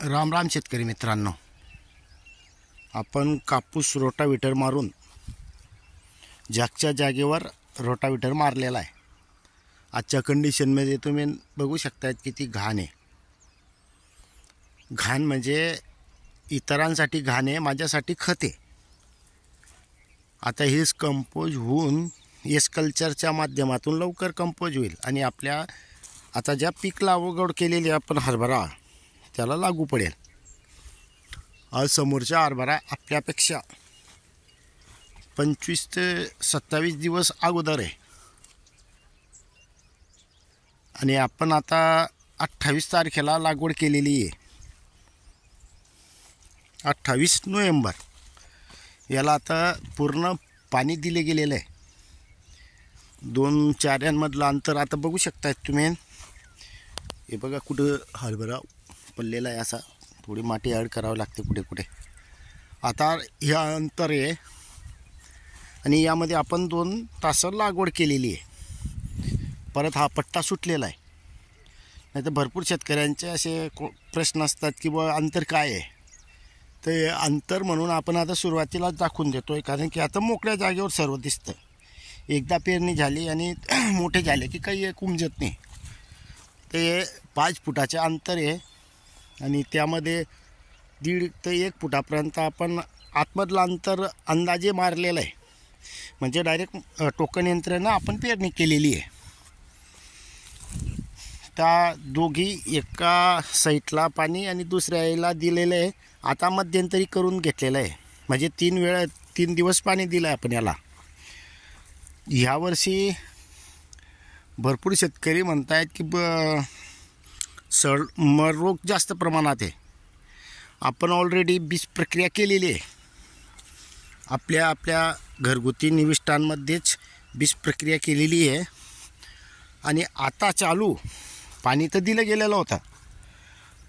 राम राम शेतकरी मित्रांनो, आपण कापूस रोटावेटर मारून जागच्या जागेवर रोटावेटर मारलेला आहे। आजच्या कंडिशनमध्ये तुम्ही बघू शकता किती घाण आहे। घाण म्हणजे इतरांसाठी घाण आहे, माझ्यासाठी खत आहे। आता हेच कंपोज होऊन एस कल्चरच्या माध्यमातून लवकर कंपोज होईल आणि आपल्या आता ज्या पीक लागवड केलेली आपण हरभरा त्याला लागू पडेल। आज समोरचा हरभरा आपल्यापेक्षा 25 ते 27 दिवस अगोदर आहे आणि आपण आता 28 तारखेला लागवड केलेली आहे। 28 नोव्हेंबर याला आता पूर्ण पाणी दिले गेलेलं आहे। 2 चाऱ्यांमधलं अंतर आता बघू शकता तुम्ही। हे बघा कुठं हरभरा पडलेला आहे, असा थोडी माती ॲड करावी लागते कुठे कुठे। आता हे अंतर आहे आणि यामध्ये आपण 2 तास लागवड केलेली आहे। परत हा पट्टा सुटलेला आहे। नाही तर भरपूर शेतकऱ्यांचे असे प्रश्न असतात की बा अंतर काय आहे, ते अंतर म्हणून आपण आता सुरुवातीला दाखवून देतोय, कारण की आता मोकळ्या जागेवर सर्व दिसतं। एकदा पेरणी झाली आणि मोठे झाले की काही एक उमजत नाही। ते 5 फुटाचे अंतर आहे आणि त्यामध्ये 1.5 ते 1 फुटापर्यंत आपण आतमधलं अंतर अंदाजे मारलेलं आहे। म्हणजे डायरेक्ट टोकन यंत्रानं आपण पेरणी केलेली आहे। त्या दोघी एका साईडला पाणी आणि दुसऱ्या याला दिलेलं आहे। आता मध्यंतरी करून घेतलेलं आहे, म्हणजे 3 दिवस पाणी दिलं आहे आपण याला। ह्यावर्षी भरपूर शेतकरी म्हणत आहेत की मर रोग जास्त प्रमाणात आहे। आपण ऑलरेडी बीज प्रक्रिया केलेली आहे। आपल्या घरगुती निविष्ठांमध्येच बीज प्रक्रिया केलेली आहे आणि आता चालू पाणी तर दिलं गेलेलं होतं,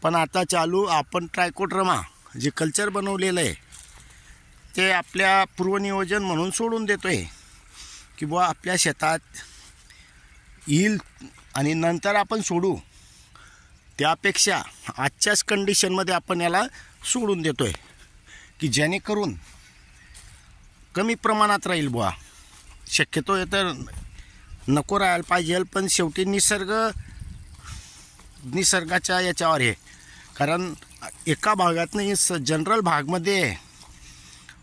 पण आता चालू आपण ट्रायकोड्रामा जे कल्चर बनवलेलं आहे ते आपल्या पूर्वनियोजन म्हणून सोडून देतो आहे की बुवा आपल्या शेतात येईल आणि नंतर आपण सोडू। त्यापेक्षा आजच्याच कंडिशनमध्ये आपण याला सोडून देतो आहे की जेणेकरून कमी प्रमाणात राहील बुवा। शक्यतो तर नको राहायला पाहिजे, पण शेवटी निसर्गाच्या याच्यावर आहे। कारण एका भागात नाही, जनरल भागमध्ये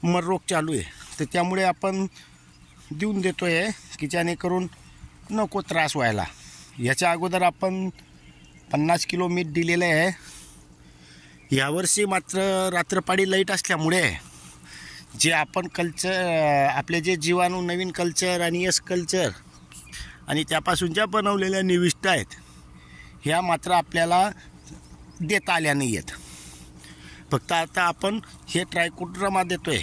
मर रोग चालू आहे, तर त्यामुळे आपण देऊन देतो आहे की जेणेकरून नको त्रास व्हायला। याच्या अगोदर आपण 50 किलो मीठ दिलेलं आहे। यावर्षी मात्र रात्रपाळी लाईट असल्यामुळे जे आपण कल्चर आपले जे जीवाणू नवीन कल्चर आणि एस कल्चर आणि त्यापासून ज्या बनवलेल्या निविष्ठा आहेत ह्या मात्र आपल्याला देता आल्या नाही आहेत। फक्त आता आपण हे ट्रायकोड्रामा देतो आहे।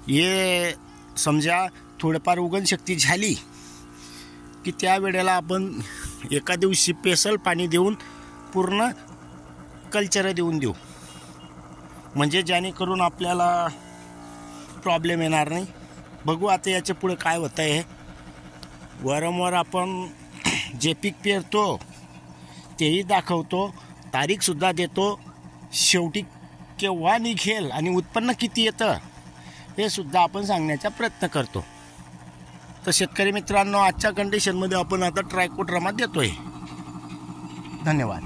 हे समजा थोडंफार उगवणशक्ती झाली की त्या वेळेला आपण एका दिवशी स्पेशल पाणी देऊन पूर्ण कल्चर देऊन देऊ, म्हणजे जेणेकरून आपल्याला प्रॉब्लेम येणार नाही। बघू आता याच्या पुढे काय होतं आहे। वारंवार आपण जे पीक पेरतो तेही दाखवतो, तारीखसुद्धा देतो, शेवटी केव्हा निघेल आणि उत्पन्न किती येतं हे सुद्धा आपण सांगण्याचा प्रयत्न करतो। तर शेतकरी मित्रांनो, आजच्या कंडिशनमध्ये आपण आता ट्रायकोड्रामा देतोय। धन्यवाद।